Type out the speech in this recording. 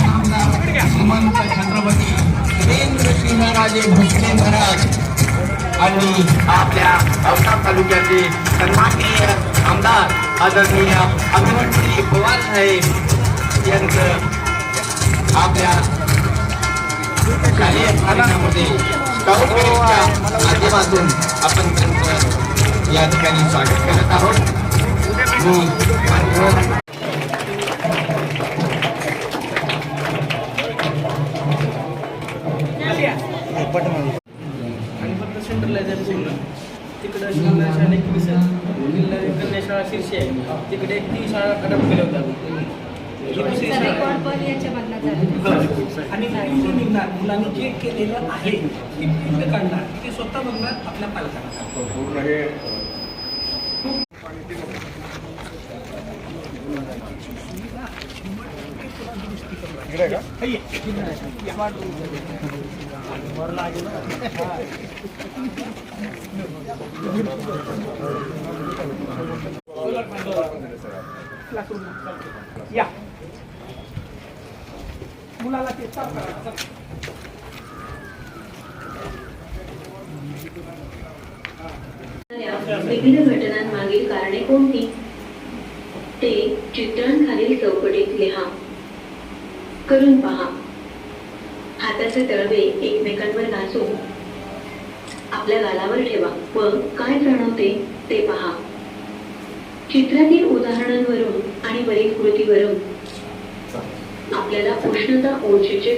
श्रीमंत छत्रपती वीरेंद्रसिंहराजे भोसले महाराज आणि आपल्या औसा तालुक्याचे सन्माननीय आमदार आदरणीय अभिमन्यू पवार साहेब यांचं आपल्या शालेय कार्यक्रमामध्ये माध्यमातून आपण त्यांचं या ठिकाणी स्वागत करत आहोत. आणि फक्त सेंटरला जायचं तिकडं जिल्हा शाळा एक जिल्हा कन्या शाळा शीर्षे आहे तिकडे ती शाळा अडप केल्या होत्या. आणि निघणार मुलांनी जे केलेलं आहे ते प्रिंट काढणार ते स्वतः बघणार आपल्या पालकांना. या मुलाला ते साफ करा. विविध घटनांमागील कारणे कोणती ते चित्रांखालील चौकटीत लिहा. करून पहा. हाताचे तळवे एकमेकांवर घासून आपल्या गालावर ठेवा व काय जाणवते ते पहा. चित्रातील उदाहरणांवरून आणि वरील कृतीवरून आपल्याला उष्णता ऊर्जेचे